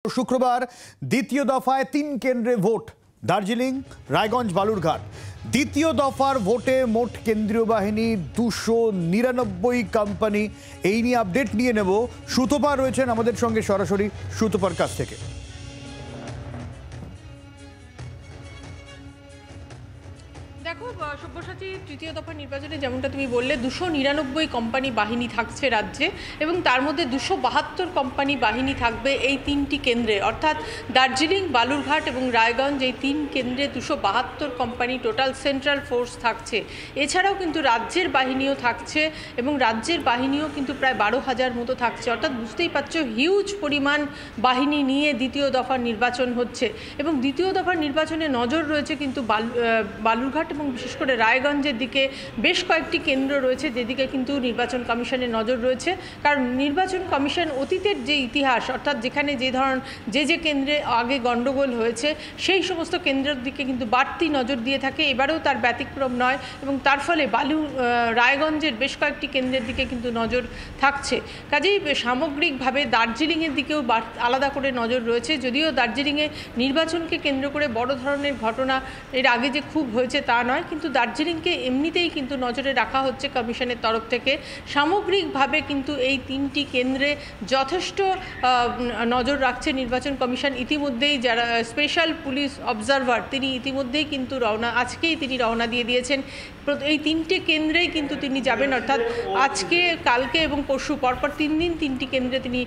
শুক্রবার দ্বিতীয় দফায় ৩ কেন্দ্রে ভোট। দার্জিলিং, রায়গঞ্জ, বালুরঘাট। দ্বিতীয় দফার ভোটে মোট কেন্দ্রীয় বাহিনী 299 কোম্পানি। এই নিয়ে আপডেট নিয়ে নেব। সুতপা রয়েছেন আমাদের সঙ্গে সরাসরি, সুতপার কাছ থেকে। দেখো সব্যসাচী, তৃতীয় দফা নির্বাচনে যেমনটা তুমি বললে 299 কোম্পানি বাহিনী থাকছে রাজ্যে, এবং তার মধ্যে 272 কোম্পানি বাহিনী থাকবে এই 3টি কেন্দ্রে, অর্থাৎ দার্জিলিং, বালুরঘাট এবং রায়গঞ্জ। এই 3 কেন্দ্রে 272 কোম্পানি টোটাল সেন্ট্রাল ফোর্স থাকছে। এছাড়াও কিন্তু রাজ্যের বাহিনীও থাকছে, এবং রাজ্যের বাহিনীও কিন্তু প্রায় 12,000 মতো থাকছে। অর্থাৎ বুঝতেই পারছো হিউজ পরিমাণ বাহিনী নিয়ে দ্বিতীয় দফার নির্বাচন হচ্ছে। এবং দ্বিতীয় দফার নির্বাচনে নজর রয়েছে কিন্তু বালুরঘাট এবং বিশেষ করে রায়গঞ্জের দিকে বেশ কয়েকটি কেন্দ্র রয়েছে, যেদিকে কিন্তু নির্বাচন কমিশনের নজর রয়েছে। কারণ নির্বাচন কমিশন অতীতের যে ইতিহাস, অর্থাৎ যেখানে যে কেন্দ্রে আগে গণ্ডগোল হয়েছে সেই সমস্ত কেন্দ্রের দিকে কিন্তু বাড়তি নজর দিয়ে থাকে। এবারেও তার ব্যতিক্রম নয়, এবং তার ফলে রায়গঞ্জের বেশ কয়েকটি কেন্দ্রের দিকে কিন্তু নজর থাকছে। কাজেই সামগ্রিকভাবে দার্জিলিংয়ের দিকেও আলাদা করে নজর রয়েছে। যদিও দার্জিলিংয়ে নির্বাচনকে কেন্দ্র করে বড় ধরনের ঘটনা এর আগে যে খুব হয়েছে তা নয়, কিন্তু দার্জিলিংকে এমনিতেই কিন্তু নজরে রাখা হচ্ছে কমিশনের তরফ থেকে। সামগ্রিকভাবে কিন্তু এই 3টি কেন্দ্রে যথেষ্ট নজর রাখছে নির্বাচন কমিশন। ইতিমধ্যেই যারা স্পেশাল পুলিশ অবজারভার তিনি ইতিমধ্যেই কিন্তু আজকেই তিনি রওনা দিয়ে দিয়েছেন। এই 3টে কেন্দ্রেই কিন্তু তিনি যাবেন, অর্থাৎ আজকে, কালকে এবং পরশু পরপর 3 দিন 3টি কেন্দ্রে তিনি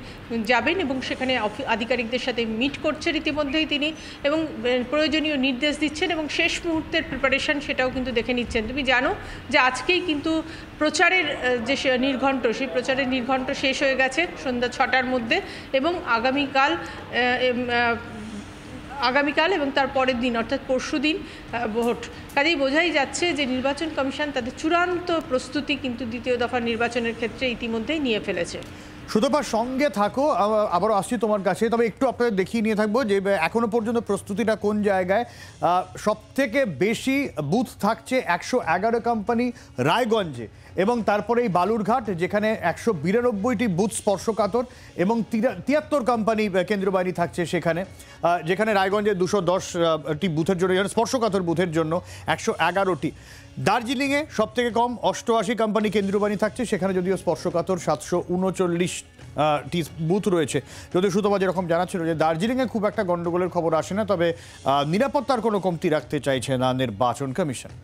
যাবেন, এবং সেখানে আধিকারিকদের সাথে মিট করছেন ইতিমধ্যেই তিনি, এবং প্রয়োজনীয় নির্দেশ দিচ্ছেন, এবং শেষ মুহূর্তের প্রিপারেশন সেটাও কিন্তু দেখে নিচ্ছেন। তুমি জানো যে আজকেই কিন্তু প্রচারের যে নির্ঘণ্ট, সেই প্রচারের নির্ঘণ্ট শেষ হয়ে গেছে সন্ধ্যা 6টার মধ্যে, এবং আগামীকাল এবং তার পরের দিন অর্থাৎ পরশু দিন ভোট। কাজেই বোঝাই যাচ্ছে যে নির্বাচন কমিশন তাদের চূড়ান্ত প্রস্তুতি কিন্তু দ্বিতীয় দফার নির্বাচনের ক্ষেত্রে ইতিমধ্যেই নিয়ে ফেলেছে। সুতপার সঙ্গে থাকো, আবারও আসছি তোমার কাছে। তবে একটু আপনাদের দেখিয়ে নিয়ে থাকবো যে এখনো পর্যন্ত প্রস্তুতিটা কোন জায়গায়। সবথেকে বেশি বুথ থাকছে 111 কোম্পানি রায়গঞ্জে, এবং তারপরে এই বালুরঘাট, যেখানে 192টি বুথ স্পর্শকাতর, এবং 73 কোম্পানি কেন্দ্রীয় বাহিনী থাকছে সেখানে। যেখানে রায়গঞ্জে 210টি বুথের জন্য, স্পর্শকাতর বুথের জন্য 111টি। দার্জিলিংয়ে সবথেকে কম 88 কোম্পানি কেন্দ্রীয় বাহিনী থাকছে, সেখানে যদিও স্পর্শকাতর 739টি বুথ রয়েছে। যদিও সুতপা যেরকম জানাচ্ছিল যে দার্জিলিংয়ে খুব একটা গণ্ডগোলের খবর আসে না, তবে নিরাপত্তার কোনো কমতি রাখতে চাইছে না নির্বাচন কমিশন।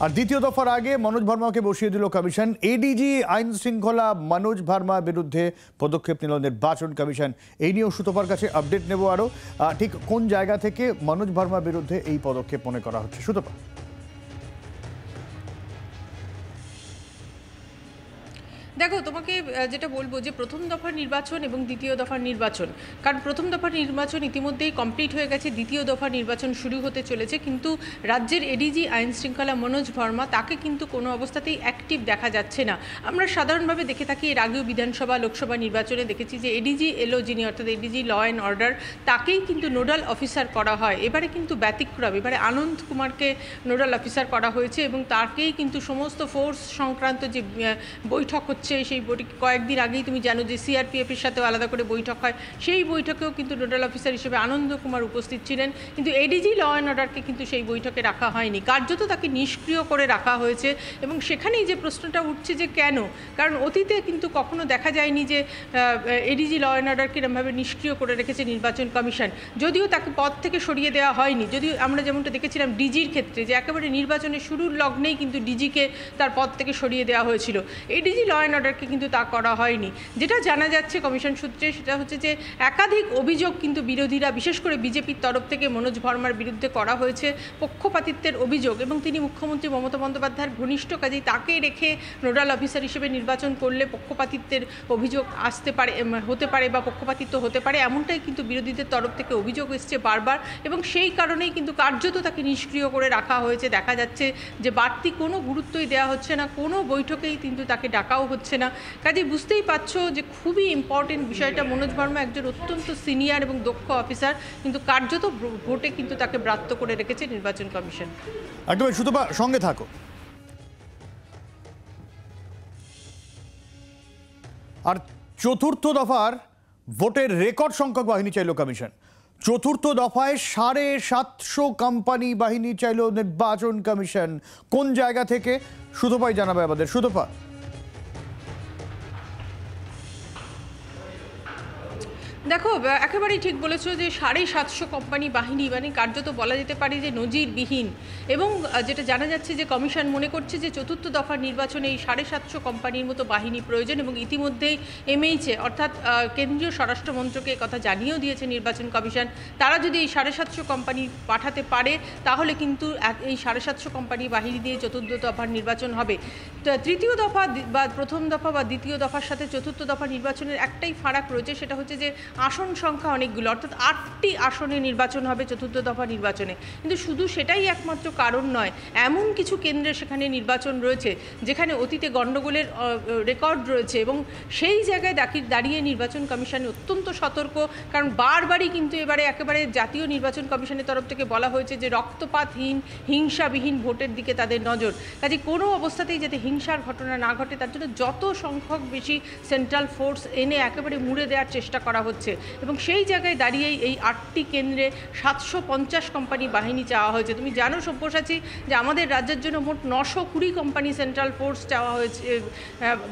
আর দ্বিতীয় দফার আগে মনোজ ভার্মাকে বসিয়ে দিল কমিশন। এডিজি আইন শৃঙ্খলা মনোজ ভার্মার বিরুদ্ধে পদক্ষেপ নিল নির্বাচন কমিশন। এই নিয়েও সুতপার কাছে আপডেট নেব আরও। ঠিক কোন জায়গা থেকে মনোজ ভার্মার বিরুদ্ধে এই পদক্ষেপ মনে করা হচ্ছে, সুতপা? দেখো, তোমাকে যেটা বলবো যে প্রথম দফার নির্বাচন এবং দ্বিতীয় দফার নির্বাচন, কারণ প্রথম দফার নির্বাচন ইতিমধ্যেই কমপ্লিট হয়ে গেছে, দ্বিতীয় দফার নির্বাচন শুরু হতে চলেছে, কিন্তু রাজ্যের এডিজি আইন শৃঙ্খলা মনোজ ভার্মা, তাকে কিন্তু কোনো অবস্থাতেই অ্যাক্টিভ দেখা যাচ্ছে না। আমরা সাধারণভাবে দেখে থাকি, এর আগেও বিধানসভা, লোকসভা নির্বাচনে দেখেছি যে এডিজি যিনি, অর্থাৎ এডিজি ল অ্যান্ড অর্ডার, তাকেই কিন্তু নোডাল অফিসার করা হয়। এবারে কিন্তু ব্যতিক্রম, এবারে আনন্দ কুমারকে নোডাল অফিসার করা হয়েছে, এবং তাকেই কিন্তু সমস্ত ফোর্স সংক্রান্ত যে বৈঠক হচ্ছে, সেই কয়েকদিন আগেই তুমি জানো যে সিআরপিএফের সাথেও আলাদা করে বৈঠক হয়, সেই বৈঠকেও কিন্তু নোডাল অফিসার হিসেবে আনন্দ কুমার উপস্থিত ছিলেন। কিন্তু এডিজি ল অ্যান্ড অর্ডারকে কিন্তু সেই বৈঠকে রাখা হয়নি, কার্যত তাকে নিষ্ক্রিয় করে রাখা হয়েছে। এবং সেখানেই যে প্রশ্নটা উঠছে যে কেন, কারণ অতীতে কিন্তু কখনো দেখা যায়নি যে এডিজি ল অ্যান্ড অর্ডারকে এরমভাবে নিষ্ক্রিয় করে রেখেছে নির্বাচন কমিশন। যদিও তাকে পদ থেকে সরিয়ে দেওয়া হয়নি, যদিও আমরা যেমনটা দেখেছিলাম ডিজির ক্ষেত্রে, যে একেবারে নির্বাচনের শুরুর লগ্নেই কিন্তু ডিজিকে তার পদ থেকে সরিয়ে দেওয়া হয়েছিল। এডিজি ল অ্যান্ড অর্ডারকে কিন্তু তা করা হয়নি। যেটা জানা যাচ্ছে কমিশন সূত্রে, সেটা হচ্ছে যে একাধিক অভিযোগ কিন্তু বিরোধীরা, বিশেষ করে বিজেপির তরফ থেকে মনোজ ভার্মার বিরুদ্ধে করা হয়েছে, পক্ষপাতিত্বের অভিযোগ, এবং তিনি মুখ্যমন্ত্রী মমতা বন্দ্যোপাধ্যায়ের ঘনিষ্ঠ, কাজেই তাকে রেখে নোডাল অফিসার হিসেবে নির্বাচন করলে পক্ষপাতিত্বের অভিযোগ হতে পারে বা পক্ষপাতিত্ব হতে পারে, এমনটাই কিন্তু বিরোধীদের তরফ থেকে অভিযোগ এসছে বারবার, এবং সেই কারণেই কিন্তু কার্যত তাকে নিষ্ক্রিয় করে রাখা হয়েছে। দেখা যাচ্ছে যে বাড়তি কোনো গুরুত্বই দেওয়া হচ্ছে না, কোনো বৈঠকেই কিন্তু তাকে ডাকাও হচ্ছে না। কাজে বুঝতেই পারছো যে খুবই ইম্পর্টেন্ট বিষয়টা। মনোজ ভার্মা একজন অত্যন্ত সিনিয়র এবং দক্ষ অফিসার, কিন্তু কার্যত ভোটে কিন্তু তাকে ব্রাত্য করে রেখেছে নির্বাচন কমিশন। একদম, সুতপা সঙ্গে থাকো। আর চতুর্থ দফার ভোটের রেকর্ড সংখ্যক বাহিনী চাইল কমিশন। চতুর্থ দফায় 750 কোম্পানি বাহিনী চাইল নির্বাচন কমিশন। কোন জায়গা থেকে সুতপাই জানাবে আমাদের। সুতপা, দেখো, একেবারেই ঠিক বলেছো যে 750 কোম্পানি বাহিনী, মানে কার্যত বলা যেতে পারে যে নজিরবিহীন। এবং যেটা জানা যাচ্ছে যে কমিশন মনে করছে যে চতুর্থ দফার নির্বাচনে এই 750 কোম্পানির মতো বাহিনী প্রয়োজন, এবং ইতিমধ্যেই এমএইচএ অর্থাৎ কেন্দ্রীয় স্বরাষ্ট্র মন্ত্রকে কথা জানিয়েও দিয়েছে নির্বাচন কমিশন। তারা যদি এই 750 কোম্পানি পাঠাতে পারে তাহলে কিন্তু এই 750 কোম্পানি বাহিনী দিয়ে চতুর্থ দফার নির্বাচন হবে। তৃতীয় দফা বা প্রথম দফা বা দ্বিতীয় দফার সাথে চতুর্থ দফা নির্বাচনের একটাই ফারাক রয়েছে, সেটা হচ্ছে যে আসন সংখ্যা অনেকগুলো, অর্থাৎ 8টি আসনে নির্বাচন হবে চতুর্থ দফা নির্বাচনে। কিন্তু শুধু সেটাই একমাত্র কারণ নয়, এমন কিছু কেন্দ্রে সেখানে নির্বাচন রয়েছে যেখানে অতীতে গণ্ডগোলের রেকর্ড রয়েছে, এবং সেই জায়গায় দাঁড়িয়ে নির্বাচন কমিশন অত্যন্ত সতর্ক। কারণ বারবারই কিন্তু এবারে একেবারে জাতীয় নির্বাচন কমিশনের তরফ থেকে বলা হয়েছে যে রক্তপাতহীন, হিংসাবিহীন ভোটের দিকে তাদের নজর। কাজে কোনো অবস্থাতেই যাতে হিংসার ঘটনা না ঘটে তার জন্য যত সংখ্যক বেশি সেন্ট্রাল ফোর্স এনে একেবারে মুড়ে দেওয়ার চেষ্টা করা হচ্ছে। এবং সেই জায়গায় দাঁড়িয়েই এই 8টি কেন্দ্রে 750 কোম্পানি বাহিনী চাওয়া হয়েছে। তুমি জানো সব্যসাচী যে আমাদের রাজ্যের জন্য মোট 920 কোম্পানি সেন্ট্রাল ফোর্স চাওয়া হয়েছে,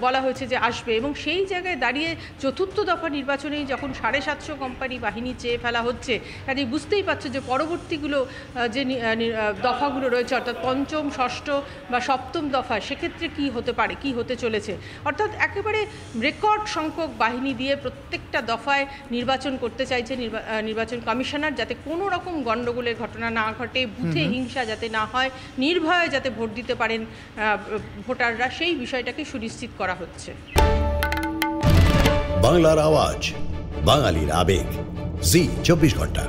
বলা হয়েছে যে আসবে। এবং সেই জায়গায় দাঁড়িয়ে চতুর্থ দফা নির্বাচনেই যখন 750 কোম্পানি বাহিনী চেয়ে ফেলা হচ্ছে, কাজে বুঝতেই পারছো যে পরবর্তীগুলো যে দফাগুলো রয়েছে, অর্থাৎ পঞ্চম, ষষ্ঠ বা সপ্তম দফা, সেক্ষেত্রে কী হতে পারে, কী হতে চলেছে। অর্থাৎ একেবারে রেকর্ড সংখ্যক বাহিনী দিয়ে প্রত্যেকটা দফায় নির্বাচন করতে চাইছে নির্বাচন কমিশনার, যাতে কোনো রকম গণ্ডগোলের ঘটনা না ঘটে, বুথে হিংসা যাতে না হয়, নির্ভয়ে যাতে ভোট দিতে পারেন ভোটাররা, সেই বিষয়টাকে সুনিশ্চিত করা হচ্ছে। বাংলার আওয়াজ, বাঙালির আবেগ, জি 24 ঘন্টা।